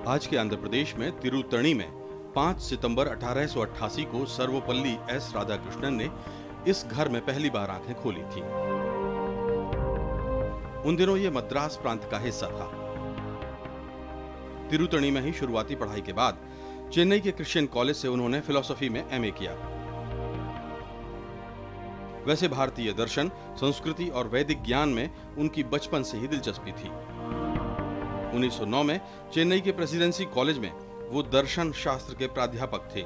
आज के आंध्र प्रदेश में तिरुतणी में 5 सितंबर 1888 को सर्वपल्ली एस राधाकृष्णन ने इस घर में पहली बार आंखें खोली थी। उन दिनों ये मद्रास प्रांत का हिस्सा था। तिरुतणी में ही शुरुआती पढ़ाई के बाद चेन्नई के क्रिश्चियन कॉलेज से उन्होंने फिलॉसफी में एमए किया। वैसे भारतीय दर्शन, संस्कृति और वैदिक ज्ञान में उनकी बचपन से ही दिलचस्पी थी। 1909 में चेन्नई के प्रेसिडेंसी कॉलेज में वो दर्शन शास्त्र के प्राध्यापक थे।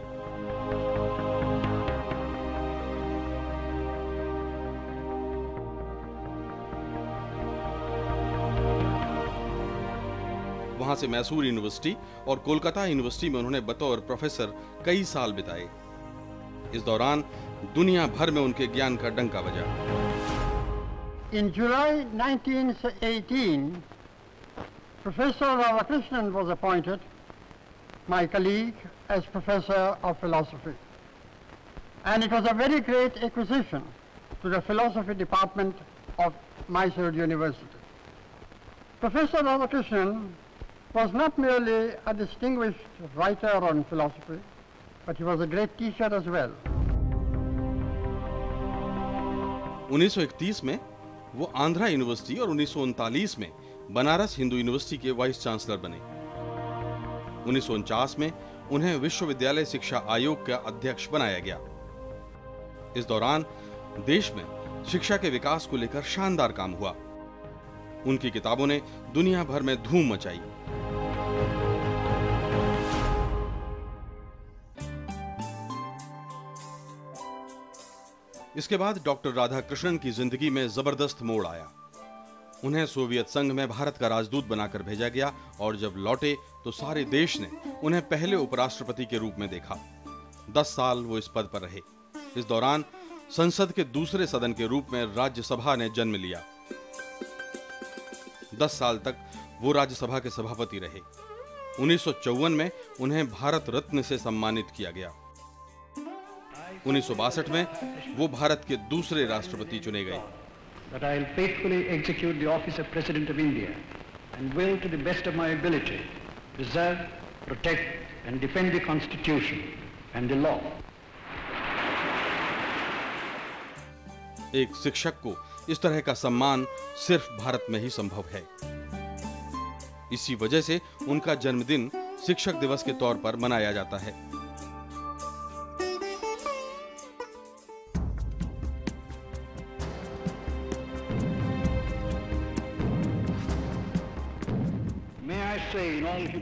वहां से मैसूर यूनिवर्सिटी और कोलकाता यूनिवर्सिटी में उन्होंने बतौर प्रोफेसर कई साल बिताए। इस दौरान दुनिया भर में उनके ज्ञान का डंका बजा। In July 1918, Professor Radhakrishnan was appointed, my colleague, as Professor of Philosophy. And it was a very great acquisition to the Philosophy Department of Mysore University. Professor Radhakrishnan was not merely a distinguished writer on philosophy, but he was a great teacher as well. 1931 में वो Andhra university और 1939 में Banaras Hindu university के vice chancellor बने। 1949 में उन्हें विश्वविद्यालय शिक्षा आयोग का अध्यक्ष बनाया गया। इस दौरान देश में शिक्षा के विकास को लेकर शानदार काम हुआ। उनकी किताबों ने दुनिया भर में धूम मचाई। इसके बाद डॉक्टर राधाकृष्णन की जिंदगी में जबरदस्त मोड़ आया। उन्हें सोवियत संघ में भारत का राजदूत बनाकर भेजा गया और जब लौटे तो सारे देश ने उन्हें पहले उपराष्ट्रपति के रूप में देखा। 10 साल वो इस पद पर रहे। इस दौरान संसद के दूसरे सदन के रूप में राज्यसभा ने जन्म लिया। 10 साल तक वो राज्यसभा के सभापति रहे। 1954 में उन्हें भारत रत्न से सम्मानित किया गया। 1962 में वो भारत के दूसरे राष्ट्रपति चुने गए। That I will faithfully execute the office of President of India and will, to the best of my ability, preserve, protect and defend the Constitution and the law. एक शिक्षक को इस तरह का सम्मान सिर्फ भारत में ही संभव है। इसी वजह से उनका जन्मदिन शिक्षक दिवस के तौर पर मनाया जाता है।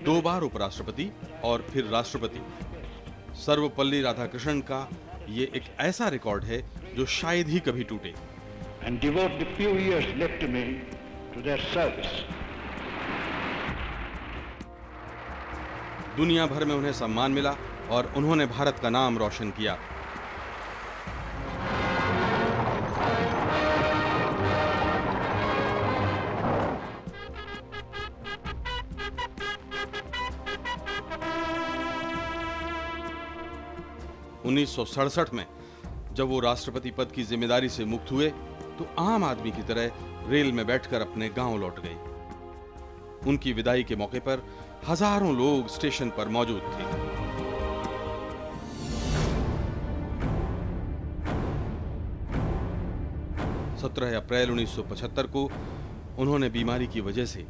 दो बार उपराष्ट्रपति और फिर राष्ट्रपति, सर्वपल्ली राधाकृष्णन का ये एक ऐसा रिकॉर्ड है जो शायद ही कभी टूटे। And devote the few years left to me to their service. दुनिया भर में उन्हें सम्मान मिला और उन्होंने भारत का नाम रोशन किया। उन्नीस 1967 में जब वो राष्ट्रपति पद की जिम्मेदारी से मुक्त हुए तो आम आदमी की तरह रेल में बैठकर अपने गांव लौट गए। उनकी विदाई के मौके पर हजारों लोग स्टेशन पर मौजूद थे। सत्रह अप्रैल 1975 को उन्होंने बीमारी की वजह से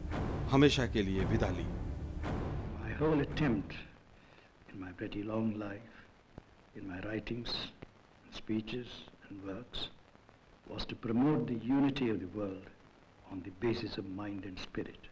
हमेशा के लिए विदा ली। My whole attempt in my pretty long life, in my writings, speeches and works, was to promote the unity of the world on the basis of mind and spirit.